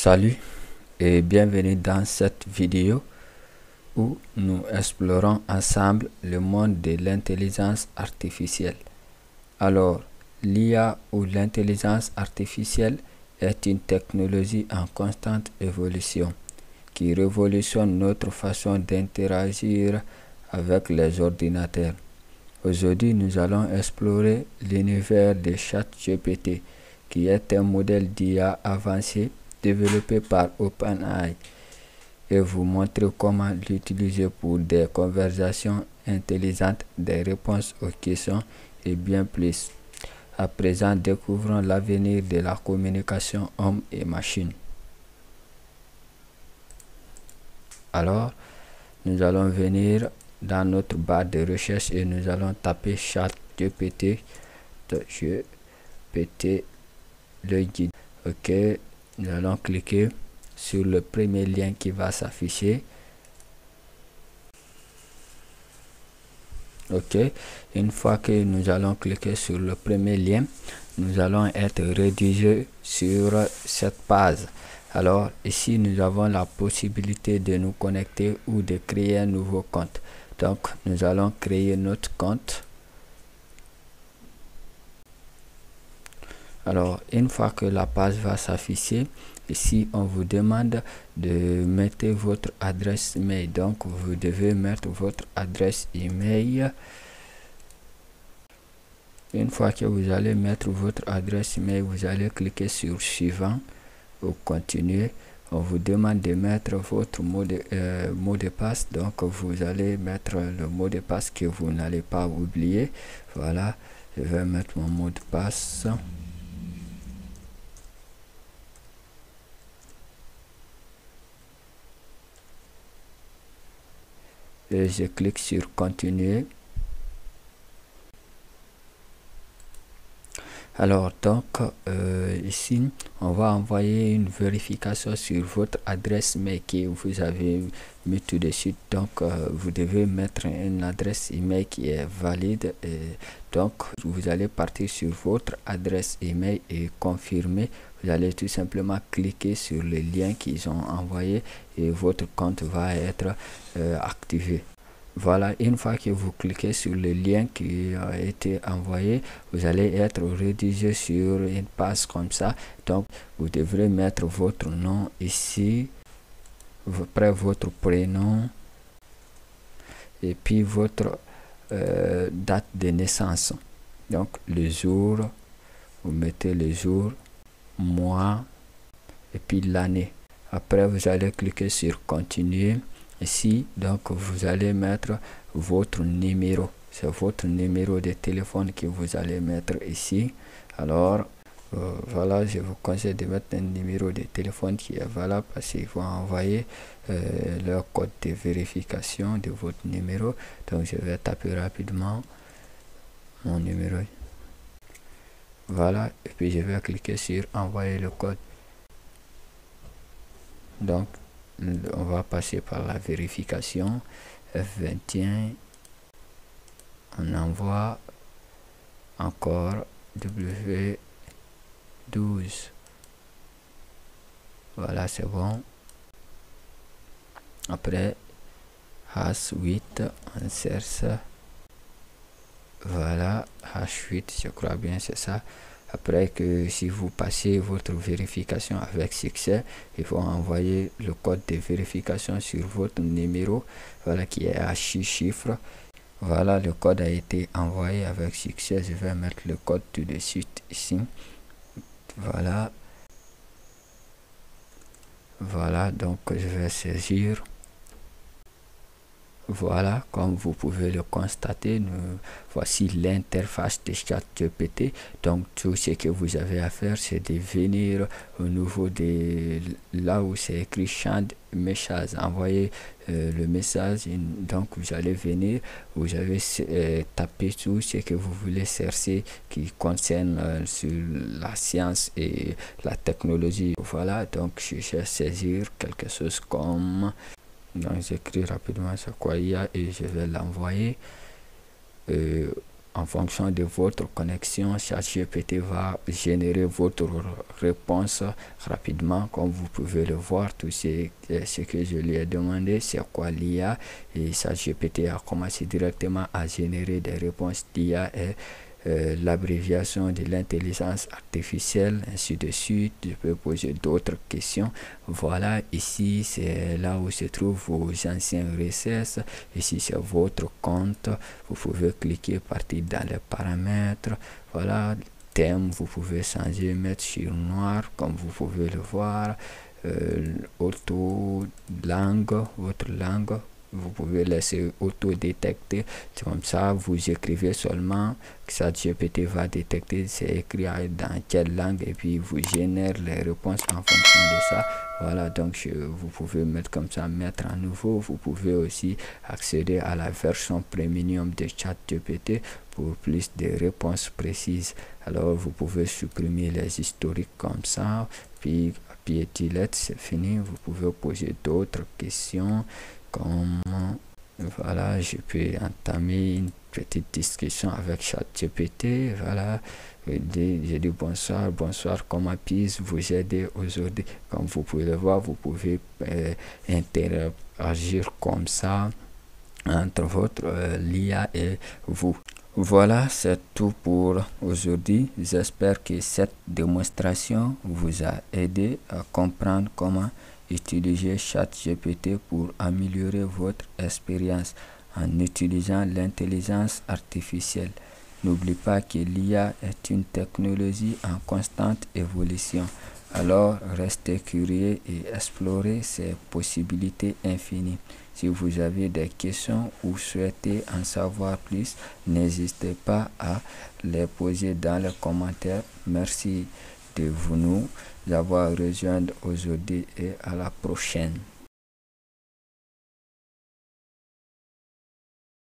Salut et bienvenue dans cette vidéo où nous explorons ensemble le monde de l'intelligence artificielle. Alors, l'IA ou l'intelligence artificielle est une technologie en constante évolution qui révolutionne notre façon d'interagir avec les ordinateurs. Aujourd'hui, nous allons explorer l'univers de ChatGPT, qui est un modèle d'IA avancé développé par OpenAI, et vous montrer comment l'utiliser pour des conversations intelligentes, des réponses aux questions et bien plus. À présent, découvrons l'avenir de la communication homme et machine. Alors, nous allons venir dans notre barre de recherche et nous allons taper ChatGPT, le guide. Ok, nous allons cliquer sur le premier lien qui va s'afficher. Ok, une fois que nous allons cliquer sur le premier lien, nous allons être redirigés sur cette page. Alors ici, nous avons la possibilité de nous connecter ou de créer un nouveau compte. Donc, nous allons créer notre compte. Alors, une fois que la page va s'afficher, ici, on vous demande de mettre votre adresse email. Donc, vous devez mettre votre adresse email. Une fois que vous allez mettre votre adresse email, vous allez cliquer sur suivant ou continuer. On vous demande de mettre votre mot de passe. Donc, vous allez mettre le mot de passe que vous n'allez pas oublier. Voilà, je vais mettre mon mot de passe. Et je clique sur continuer. Alors donc ici on va envoyer une vérification sur votre adresse mail que vous avez mis tout de suite. Donc vous devez mettre une adresse email qui est valide, et donc vous allez partir sur votre adresse email et confirmer. Vous allez tout simplement cliquer sur le lien qu'ils ont envoyé et votre compte va être activé. Voilà, une fois que vous cliquez sur le lien qui a été envoyé, vous allez être redirigé sur une page comme ça. Donc, vous devrez mettre votre nom ici, après votre prénom, et puis votre date de naissance. Donc, le jour, vous mettez le jour, mois, et puis l'année. Après, vous allez cliquer sur continuer. Ici, donc, vous allez mettre votre numéro. C'est votre numéro de téléphone que vous allez mettre ici. Alors, voilà, je vous conseille de mettre un numéro de téléphone qui est valable parce qu'il faut envoyer leur code de vérification de votre numéro. Donc, je vais taper rapidement mon numéro. Voilà, et puis je vais cliquer sur envoyer le code. Donc, on va passer par la vérification. F21, on envoie encore W12. Voilà, c'est bon. Après H8, on cherche. Voilà, H8, je crois bien c'est ça. Après que si vous passez votre vérification avec succès, il faut envoyer le code de vérification sur votre numéro, voilà, qui est à 6 chiffres. Voilà, le code a été envoyé avec succès. Je vais mettre le code tout de suite ici. Voilà. Voilà, donc je vais saisir. Voilà, comme vous pouvez le constater, voici l'interface de ChatGPT. Donc tout ce que vous avez à faire, c'est de venir au niveau de là où c'est écrit champ message, envoyer le message. Donc vous allez venir, vous avez tapé tout ce que vous voulez chercher qui concerne sur la science et la technologie. Voilà, donc je vais saisir quelque chose comme... Donc j'écris rapidement c'est quoi il y a et je vais l'envoyer. en fonction de votre connexion, ChatGPT va générer votre réponse rapidement. Comme vous pouvez le voir, tout ce que je lui ai demandé, c'est quoi l'IA, et ChatGPT a commencé directement à générer des réponses. L'IA est l'abréviation de l'intelligence artificielle, ainsi de suite. Je peux poser d'autres questions. Voilà, ici c'est là où se trouvent vos anciens RSS. Ici c'est votre compte. Vous pouvez cliquer, partir dans les paramètres. Voilà, thème, vous pouvez changer, mettre sur noir comme vous pouvez le voir. Auto langue, votre langue, vous pouvez laisser auto-détecter. Comme ça, vous écrivez seulement, que ChatGPT va détecter c'est écrit dans quelle langue, et puis vous génère les réponses en fonction de ça. Voilà, donc vous pouvez mettre comme ça, mettre à nouveau. Vous pouvez aussi accéder à la version premium de ChatGPT pour plus de réponses précises. Alors, vous pouvez supprimer les historiques comme ça, puis lettre, c'est fini. Vous pouvez poser d'autres questions. Comme voilà, je peux entamer une petite discussion avec ChatGPT. Voilà, je dis bonsoir, comment puis-je vous aider aujourd'hui? Comme vous pouvez le voir, vous pouvez interagir comme ça entre votre l'IA et vous. Voilà, c'est tout pour aujourd'hui. J'espère que cette démonstration vous a aidé à comprendre comment utiliser ChatGPT pour améliorer votre expérience en utilisant l'intelligence artificielle. N'oublie pas que l'IA est une technologie en constante évolution. Alors, restez curieux et explorez ses possibilités infinies. Si vous avez des questions ou souhaitez en savoir plus, n'hésitez pas à les poser dans les commentaires. Merci de nous avoir rejoints aujourd'hui et à la prochaine.